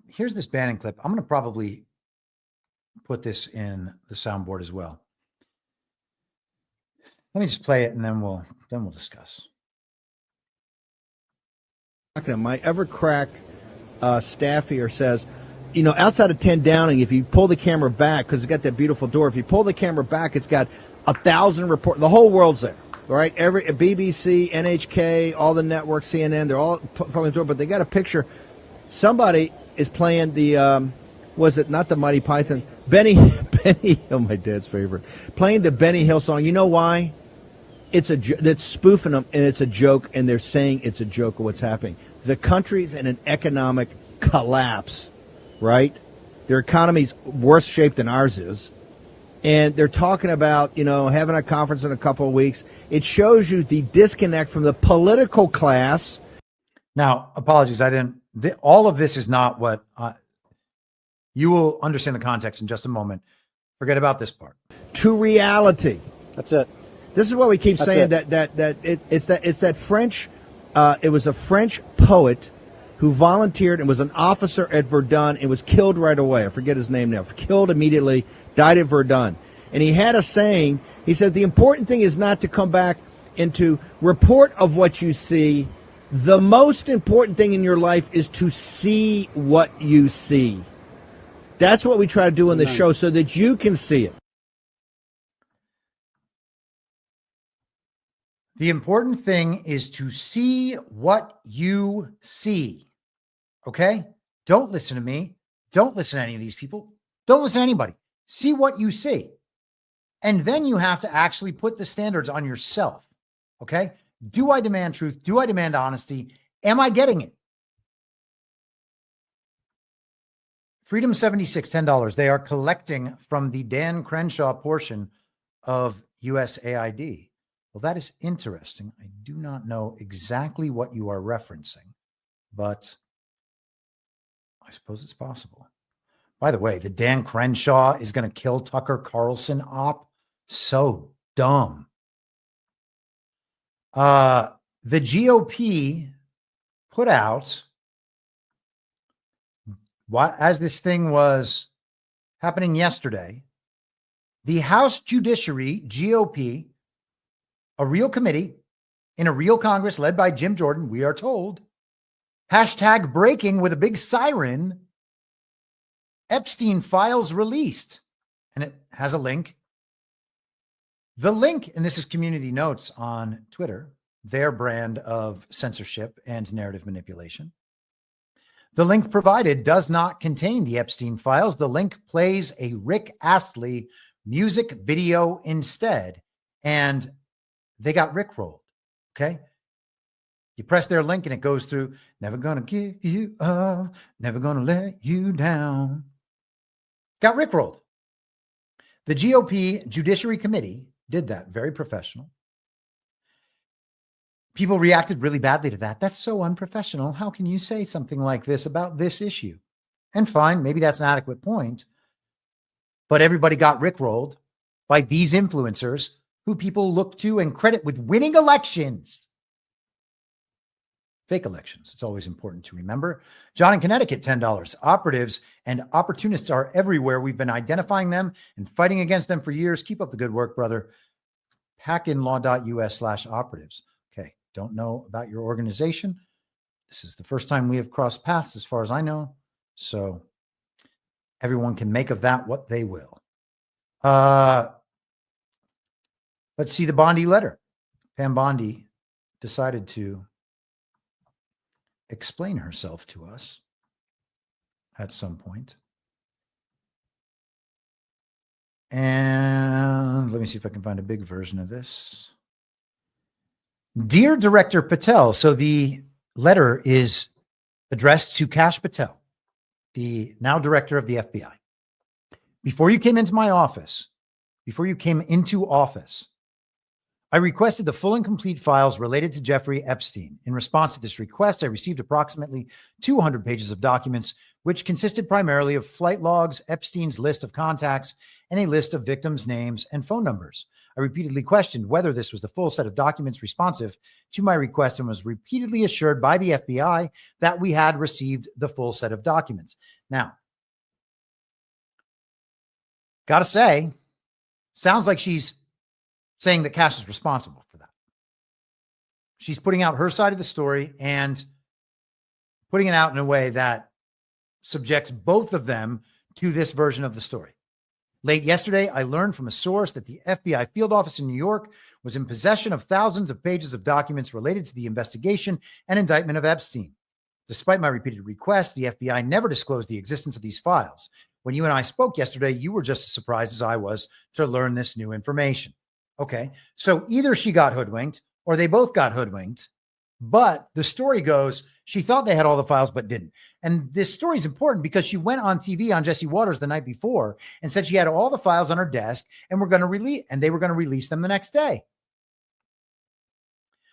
S1: Here's this Bannon clip. I'm going to probably put this in the soundboard as well. Let me just play it and then we'll discuss.
S6: My ever-crack staff here says, you know, outside of 10 Downing, if you pull the camera back, because it's got that beautiful door, if you pull the camera back, it's got 1,000 reports. The whole world's there, right? Every BBC, NHK, all the networks, CNN, they're all from the door, but they got a picture. Somebody is playing the, was it not the Mighty Python? Benny, oh, my dad's favorite. Playing the Benny Hill song. You know why? It's spoofing them, and it's a joke, and they're saying it's a joke of what's happening. The country's in an economic collapse, right? Their economy's worse shape than ours is. And they're talking about, you know, having a conference in a couple of weeks. It shows you the disconnect from the political class.
S1: Now, apologies. All of this is not what you will understand the context in just a moment. Forget about this part.
S6: To reality.
S7: That's it.
S6: This is what we keep saying, it's that French, it was a French poet who volunteered and was an officer at Verdun and was killed right away. I forget his name now. Killed immediately, died at Verdun. And he had a saying, he said, the important thing is not to come back and to report of what you see. The most important thing in your life is to see what you see. That's what we try to do in the show so that you can see it.
S1: The important thing is to see what you see. Okay? Don't listen to me. Don't listen to any of these people. Don't listen to anybody. See what you see. And then you have to actually put the standards on yourself. Okay? Do I demand truth? Do I demand honesty? Am I getting it? Freedom 76, $10. They are collecting from the Dan Crenshaw portion of USAID. Well, that is interesting. I do not know exactly what you are referencing, but I suppose it's possible. By the way, the Dan Crenshaw is going to kill Tucker Carlson op. So dumb. The GOP put out, as this thing was happening yesterday, the House Judiciary, GOP, a real committee in a real Congress led by Jim Jordan, we are told, hashtag breaking with a big siren, Epstein Files released. And it has a link. The link, and this is Community Notes on Twitter, their brand of censorship and narrative manipulation. The link provided does not contain the Epstein Files. The link plays a Rick Astley music video instead. And they got rickrolled. Okay. You press their link and it goes through, never gonna give you up, never gonna let you down. Got rickrolled. The GOP Judiciary Committee did that. Very professional. People reacted really badly to that. That's so unprofessional. How can you say something like this about this issue? And fine, maybe that's an adequate point. But everybody got rickrolled by these influencers who people look to and credit with winning elections. Fake elections. It's always important to remember. John in Connecticut, $10. Operatives and opportunists are everywhere. We've been identifying them and fighting against them for years. Keep up the good work, brother. Packinlaw.us/operatives. Okay. Don't know about your organization. This is the first time we have crossed paths as far as I know. So everyone can make of that what they will. Let's see the Bondi letter. Pam Bondi decided to explain herself to us at some point. And let me see if I can find a big version of this. Dear Director Patel. So the letter is addressed to Kash Patel, the now director of the FBI. Before you came into office, I requested the full and complete files related to Jeffrey Epstein. In response to this request, I received approximately 200 pages of documents, which consisted primarily of flight logs, Epstein's list of contacts, and a list of victims' names and phone numbers. I repeatedly questioned whether this was the full set of documents responsive to my request and was repeatedly assured by the FBI that we had received the full set of documents. Now, gotta say, sounds like she's saying that Kash is responsible for that. She's putting out her side of the story and putting it out in a way that subjects both of them to this version of the story. Late yesterday, I learned from a source that the FBI field office in New York was in possession of thousands of pages of documents related to the investigation and indictment of Epstein. Despite my repeated requests, the FBI never disclosed the existence of these files. When you and I spoke yesterday, you were just as surprised as I was to learn this new information. Okay, so either she got hoodwinked or they both got hoodwinked, but the story goes, she thought they had all the files, but didn't. And this story is important because she went on TV on Jesse Waters the night before and said she had all the files on her desk and they were going to release them the next day.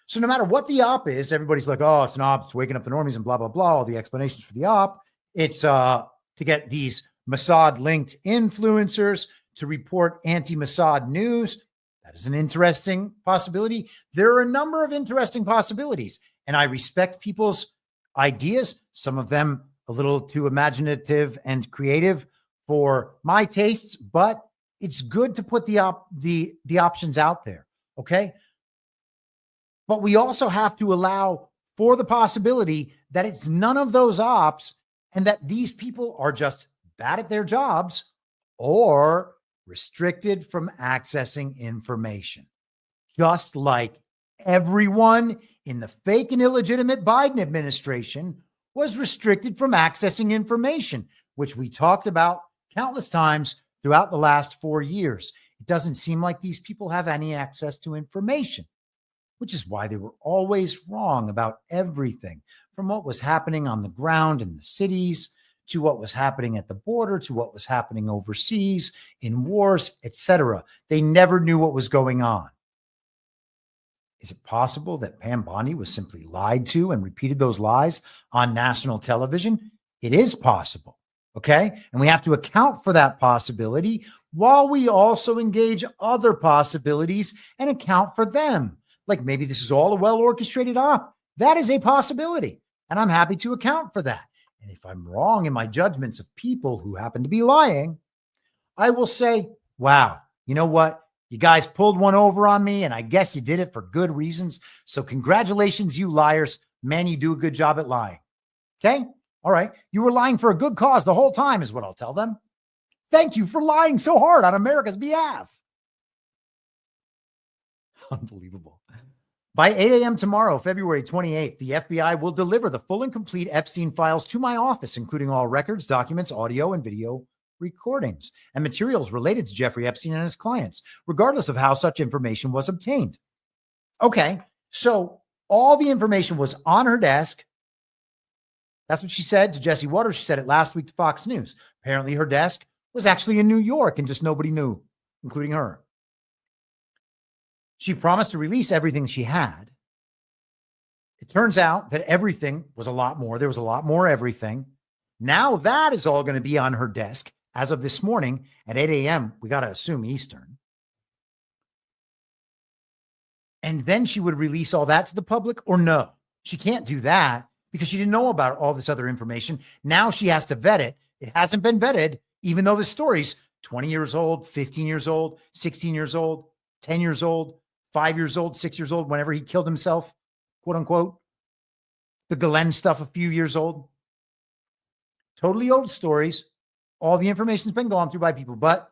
S1: So no matter what the op is, everybody's like, oh, it's an op, it's waking up the normies and blah, blah, blah. All the explanations for the op. It's to get these Mossad-linked influencers to report anti-Mossad news. That is an interesting possibility. There are a number of interesting possibilities, and I respect people's ideas, some of them a little too imaginative and creative for my tastes, but it's good to put the options out there, okay? But we also have to allow for the possibility that it's none of those ops and that these people are just bad at their jobs or restricted from accessing information, just like everyone in the fake and illegitimate Biden administration was restricted from accessing information, which we talked about countless times throughout the last 4 years. It doesn't seem like these people have any access to information, which is why they were always wrong about everything, from what was happening on the ground in the cities to what was happening at the border, to what was happening overseas in wars, etc. They never knew what was going on. Is it possible that Pam Bondi was simply lied to and repeated those lies on national television? It is possible, okay? And we have to account for that possibility while we also engage other possibilities and account for them. Like maybe this is all a well-orchestrated op. That is a possibility, and I'm happy to account for that. And if I'm wrong in my judgments of people who happen to be lying, I will say, wow, you know what? You guys pulled one over on me, and I guess you did it for good reasons. So congratulations, you liars. Man, you do a good job at lying. Okay? All right. You were lying for a good cause the whole time is what I'll tell them. Thank you for lying so hard on America's behalf. Unbelievable. By 8 a.m. tomorrow, February 28th, the FBI will deliver the full and complete Epstein files to my office, including all records, documents, audio, and video recordings, and materials related to Jeffrey Epstein and his clients, regardless of how such information was obtained. Okay, so all the information was on her desk. That's what she said to Jesse Waters. She said it last week to Fox News. Apparently her desk was actually in New York and just nobody knew, including her. She promised to release everything she had. It turns out that everything was a lot more. There was a lot more everything. Now that is all going to be on her desk as of this morning at 8 a.m. We got to assume Eastern. And then she would release all that to the public, or no, she can't do that because she didn't know about all this other information. Now she has to vet it. It hasn't been vetted, even though the story's 20 years old, 15 years old, 16 years old, 10 years old, 5 years old, 6 years old, whenever he killed himself, quote unquote. The Glenn stuff, a few years old. Totally old stories. All the information's been gone through by people, but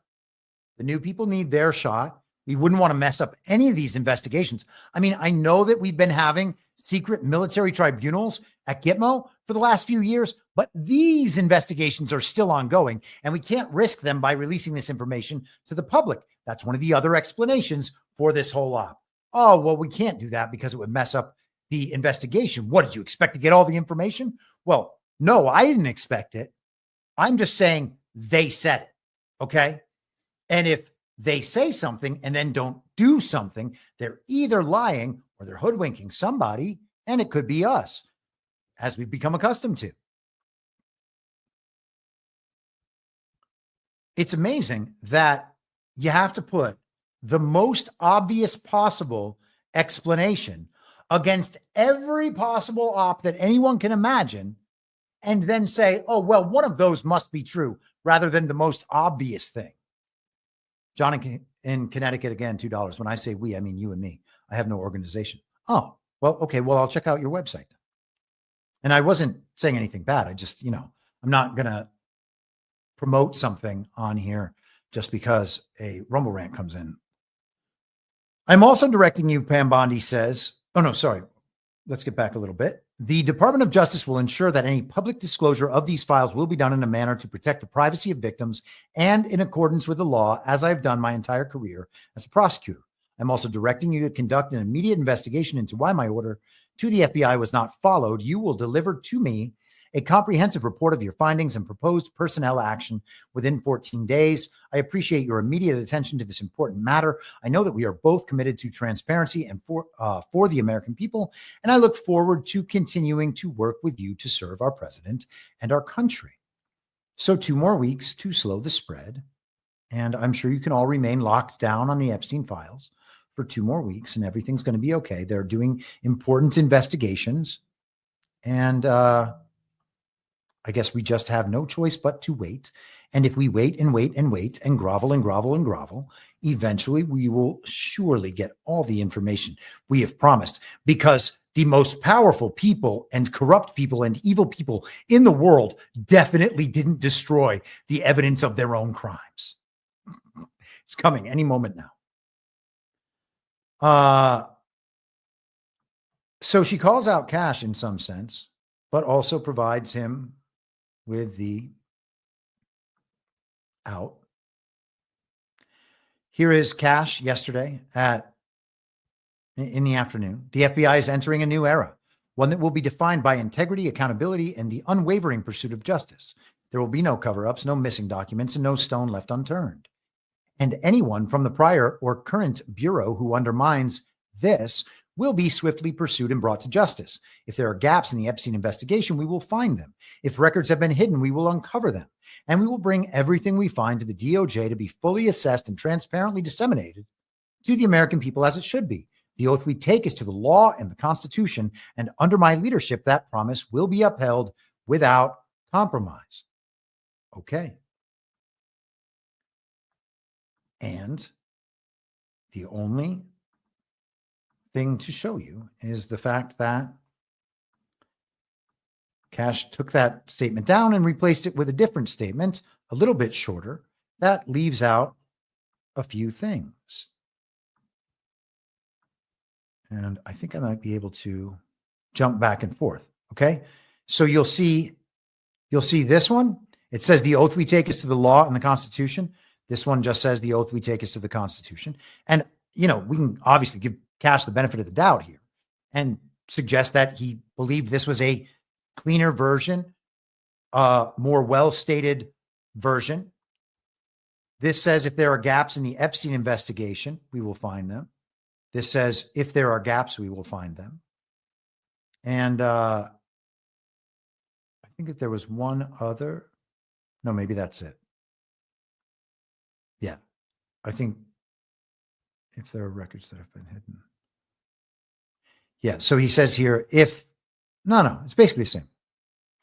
S1: the new people need their shot. We wouldn't want to mess up any of these investigations. I mean, I know that we've been having secret military tribunals at Gitmo for the last few years, but these investigations are still ongoing, and we can't risk them by releasing this information to the public. That's one of the other explanations for this whole op. Oh, well, we can't do that because it would mess up the investigation. What, did you expect to get all the information? Well, no, I didn't expect it. I'm just saying they said it, okay? And if they say something and then don't do something, they're either lying or they're hoodwinking somebody, and it could be us, as we've become accustomed to. It's amazing that you have to put the most obvious possible explanation against every possible op that anyone can imagine, and then say, oh, well, one of those must be true, rather than the most obvious thing. John in Connecticut, again, $2. When I say we, I mean you and me. I have no organization. Oh, well, okay. Well, I'll check out your website. And I wasn't saying anything bad. I just, I'm not going to promote something on here just because a Rumble rant comes in. I'm also directing you, Pam Bondi says, oh, no, sorry. Let's get back a little bit. The Department of Justice will ensure that any public disclosure of these files will be done in a manner to protect the privacy of victims and in accordance with the law, as I've done my entire career as a prosecutor. I'm also directing you to conduct an immediate investigation into why my order to the FBI was not followed. You will deliver to me a comprehensive report of your findings and proposed personnel action within 14 days. I appreciate your immediate attention to this important matter. I know that we are both committed to transparency and for the American people, and I look forward to continuing to work with you to serve our president and our country. So 2 more weeks to slow the spread, and I'm sure you can all remain locked down on the Epstein files for 2 more weeks, and everything's going to be okay. They're doing important investigations, and I guess we just have no choice but to wait. And if we wait and wait and wait and grovel and grovel and grovel, eventually we will surely get all the information we have promised, because the most powerful people and corrupt people and evil people in the world definitely didn't destroy the evidence of their own crimes. It's coming any moment now. So she calls out Cash in some sense, but also provides him with the out. Here is Cash yesterday in the afternoon. The FBI is entering a new era, one that will be defined by integrity, accountability, and the unwavering pursuit of justice. There will be no cover-ups, no missing documents, and no stone left unturned. And anyone from the prior or current bureau who undermines this will be swiftly pursued and brought to justice. If there are gaps in the Epstein investigation, we will find them. If records have been hidden, we will uncover them. And we will bring everything we find to the DOJ to be fully assessed and transparently disseminated to the American people as it should be. The oath we take is to the law and the Constitution, and under my leadership, that promise will be upheld without compromise. Okay. And the only thing to show you is the fact that Cash took that statement down and replaced it with a different statement, a little bit shorter, that leaves out a few things. And I think I might be able to jump back and forth. Okay. So you'll see this one. It says the oath we take is to the law and the Constitution. This one just says the oath we take is to the Constitution. And, we can obviously give Cash the benefit of the doubt here and suggest that he believed this was a cleaner version, more well-stated version. This says if there are gaps in the Epstein investigation, we will find them. This says if there are gaps, we will find them. And I think that there was one other. No, maybe that's it. Yeah, I think if there are records that have been hidden. Yeah, so he says here, it's basically the same.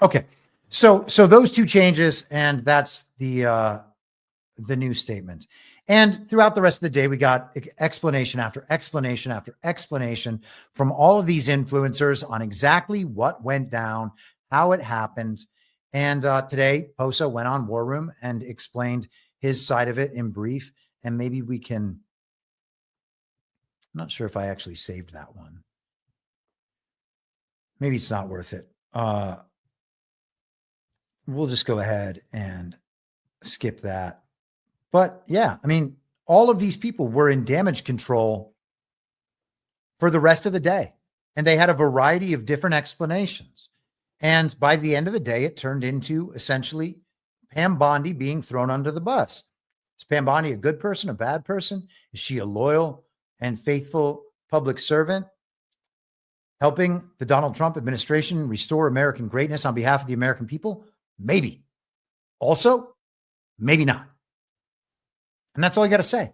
S1: Okay, so those 2 changes, and that's the new statement. And throughout the rest of the day, we got explanation after explanation after explanation from all of these influencers on exactly what went down, how it happened. And today, Posa went on War Room and explained his side of it in brief. And maybe we can, I'm not sure if I actually saved that one. Maybe it's not worth it. We'll just go ahead and skip that. But yeah, all of these people were in damage control for the rest of the day, and they had a variety of different explanations. And by the end of the day, it turned into essentially Pam Bondi being thrown under the bus. Is Pam Bondi a good person, a bad person? Is she a loyal and faithful public servant, helping the Donald Trump administration restore American greatness on behalf of the American people? Maybe. Also, maybe not. And that's all I got to say,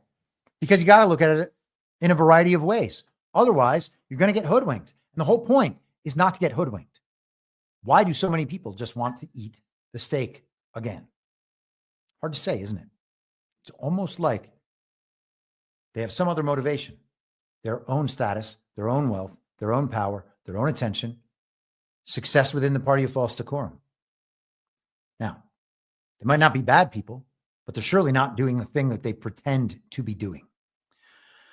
S1: because you got to look at it in a variety of ways. Otherwise, you're going to get hoodwinked. And the whole point is not to get hoodwinked. Why do so many people just want to eat the steak again? Hard to say, isn't it? It's almost like they have some other motivation, their own status, their own wealth, their own power, their own attention, success within the party of false decorum. Now, they might not be bad people, but they're surely not doing the thing that they pretend to be doing.